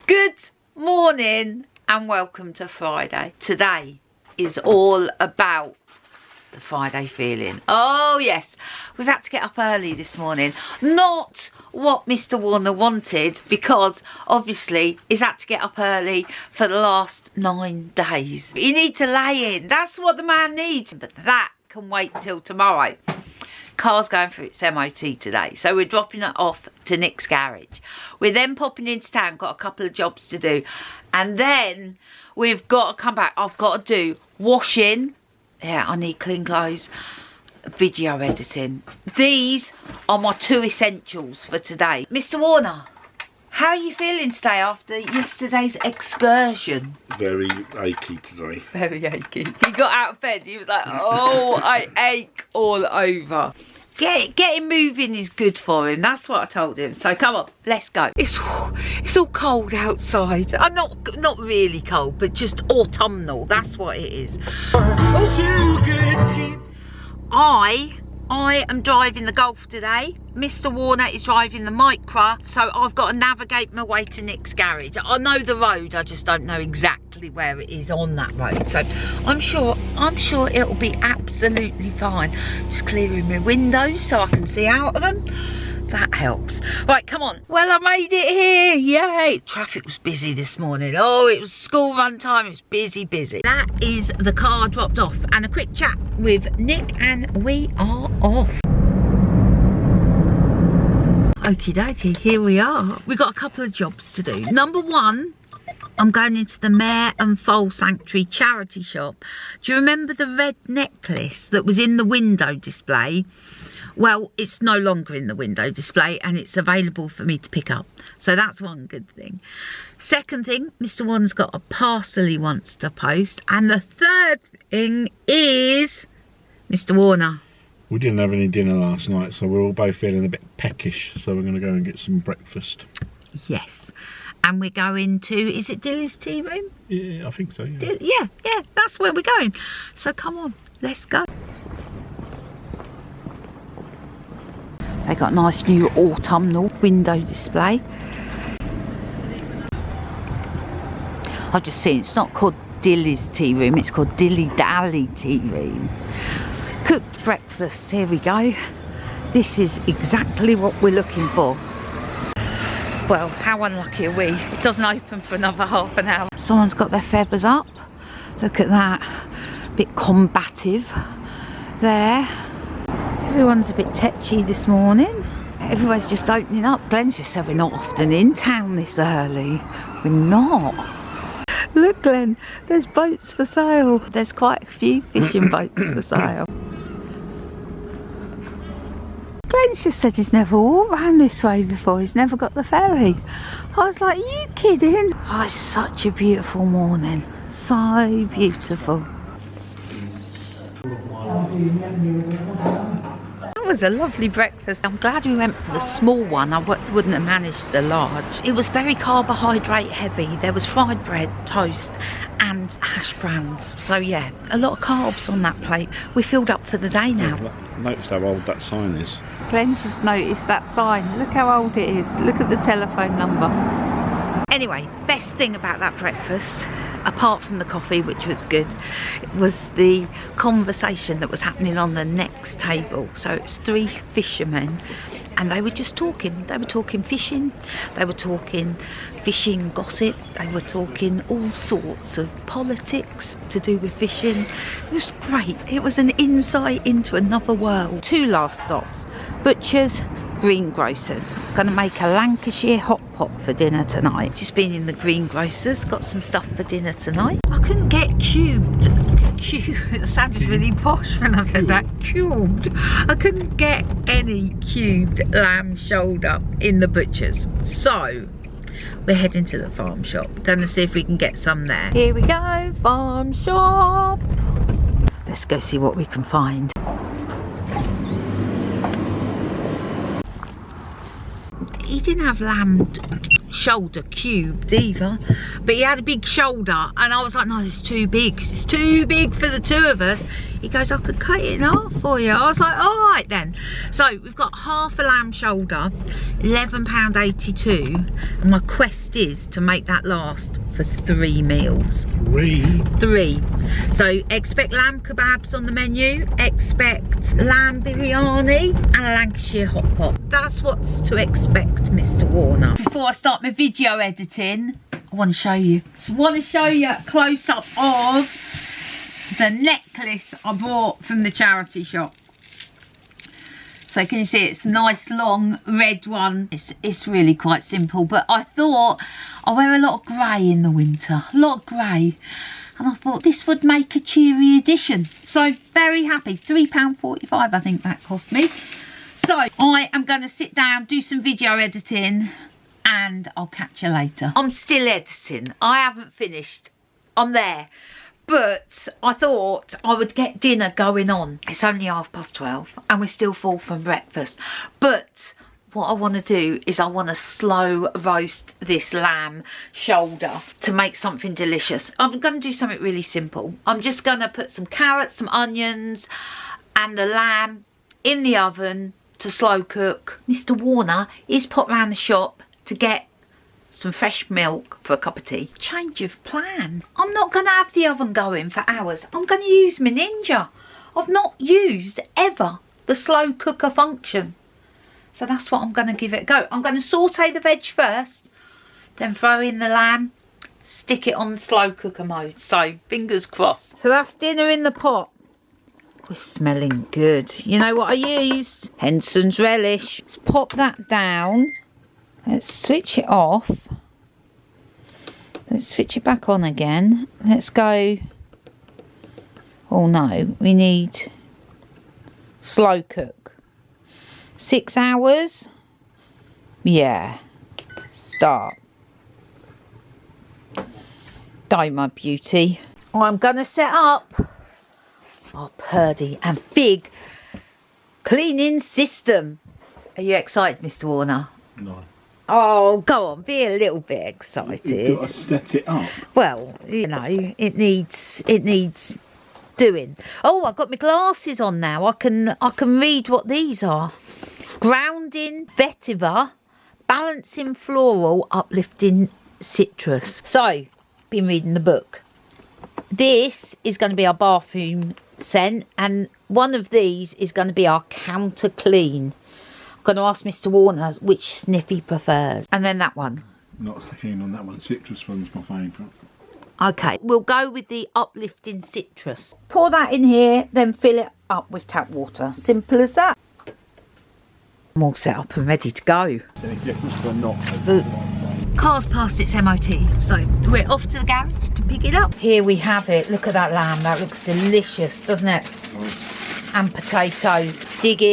Good morning and welcome to Friday. Today is all about the Friday feeling. Oh yes, we've had to get up early this morning. Not what Mr. Warner wanted, because obviously he's had to get up early for the last 9 days. You need to lay in, that's what the man needs, but that can wait till tomorrow. Car's going for its MOT today, so we're dropping it off to Nick's garage. We're then popping into town, got a couple of jobs to do, and then we've got to come back. I've got to do washing. Yeah, I need clean clothes, video editing. These are my 2 essentials for today. Mr. Warner, how are you feeling today after yesterday's excursion? Very achy today. Very achy. He got out of bed, he was like, oh, I ache all over. Getting moving is good for him, that's what I told him. So come on, let's go. It's all cold outside. I'm not really cold, but just autumnal, that's what it is. I am driving the Golf today. Mr. Warner is driving the Micra, so I've got to navigate my way to Nick's garage. I know the road, I just don't know exactly where it is on that road. So I'm sure it'll be absolutely fine. Just clearing my windows so I can see out of them. That helps. Right, come on. Well, I made it here. Yay. Traffic was busy this morning. Oh, it was school run time. It was busy. That is the car dropped off and a quick chat with Nick, and we are off. Okie dokie, here we are. We've got a couple of jobs to do. Number one, I'm going into the Mare and Foal Sanctuary charity shop. Do you remember the red necklace that was in the window display? Well, it's no longer in the window display and it's available for me to pick up. So that's one good thing. Second thing, Mr. Warner's got a parcel he wants to post. And the third thing is Mr. Warner. We didn't have any dinner last night, so we're all both feeling a bit peckish. So we're going to go and get some breakfast. Yes. And we're going to, is it Dilly's tea room? Yeah, I think so, yeah. Yeah, that's where we're going. So come on, let's go. They got a nice new autumnal window display. I've just seen it's not called Dilly's tea room, it's called Dilly Dally tea room. Cooked breakfast, here we go. This is exactly what we're looking for. Well, how unlucky are we? It doesn't open for another half an hour. Someone's got their feathers up. Look at that. A bit combative there. Everyone's a bit tetchy this morning. Everyone's just opening up. Glenn just said we're not often in town this early. We're not. Look, Glenn, there's boats for sale. There's quite a few fishing boats for sale. Glenn's just said he's never walked round this way before. He's never got the ferry. I was like, are you kidding? Oh, it's such a beautiful morning. So beautiful. That was a lovely breakfast. I'm glad we went for the small one. I wouldn't have managed the large. It was very carbohydrate heavy. There was fried bread, toast and hash browns. So yeah, a lot of carbs on that plate. We're filled up for the day now. Notice how old that sign is. Glenn's just noticed that sign. Look how old it is. Look at the telephone number. Anyway, best thing about that breakfast, apart from the coffee, which was good, was the conversation that was happening on the next table. So it's 3 fishermen and they were just talking. They were talking fishing, they were talking fishing gossip, they were talking all sorts of politics to do with fishing. It was great. It was an insight into another world. 2 last stops, butchers, greengrocers. Gonna make a Lancashire hot pot for dinner tonight. Just been in the greengrocers, got some stuff for dinner tonight. I couldn't get cubed. It sounded really posh when I said that. Cubed. I couldn't get any cubed lamb shoulder in the butcher's. So we're heading to the farm shop. Gonna see if we can get some there. Here we go, farm shop. Let's go see what we can find. He didn't have lamb shoulder cubed either, but he had a big shoulder, and I was like, no, it's too big. It's too big for the two of us. He goes, I could cut it in half for you. I was like, all right then. So we've got half a lamb shoulder, £11.82, and my quest is to make that last for 3 meals. Three. So expect lamb kebabs on the menu, expect lamb biryani and a Lancashire hot pot. That's what's to expect, Mr. Warner. Before I start my video editing, I want to show you. I want to show you a close up of the necklace I bought from the charity shop. So can you see it's a nice long red one. It's really quite simple, but I thought I wear a lot of grey in the winter, a lot of grey, and I thought this would make a cheery addition. So very happy. £3.45 I think that cost me. So I am going to sit down, do some video editing, and I'll catch you later. I'm still editing. I haven't finished. I'm there. But I thought I would get dinner going on. It's only 12:30 and we're still full from breakfast. But what I want to do is I want to slow roast this lamb shoulder to make something delicious. I'm going to do something really simple. I'm just going to put some carrots, some onions and the lamb in the oven to slow cook. Mr. Warner is popped round the shop to get some fresh milk for a cup of tea. Change of plan. I'm not going to have the oven going for hours. I'm going to use my Ninja. I've not used ever the slow cooker function. So that's what I'm going to give it a go. I'm going to saute the veg first, then throw in the lamb, stick it on slow cooker mode. So fingers crossed. So that's dinner in the pot. It's smelling good. You know what I used? Henson's relish. Let's pop that down. Let's switch it off. Let's switch it back on again. Let's go. Oh no, we need slow cook. 6 hours. Yeah. Start. Go, my beauty. I'm gonna set up our Purdy and Fig cleaning system. Are you excited, Mr. Warner? No. Oh, go on, be a little bit excited. You've got to set it up. Well, you know, it needs doing. Oh, I've got my glasses on now. I can read what these are. Grounding vetiver, balancing floral, uplifting citrus. So, been reading the book. This is going to be our bathroom scent, and one of these is going to be our counter clean. I'm going to ask Mr. Warner which sniff he prefers. And then that one. Not so keen on that one. Citrus one's my favourite. Okay, we'll go with the uplifting citrus. Pour that in here, then fill it up with tap water. Simple as that. I'm all set up and ready to go. The car's past its MOT, so we're off to the garage to pick it up. Here we have it. Look at that lamb. That looks delicious, doesn't it? And potatoes. Dig in.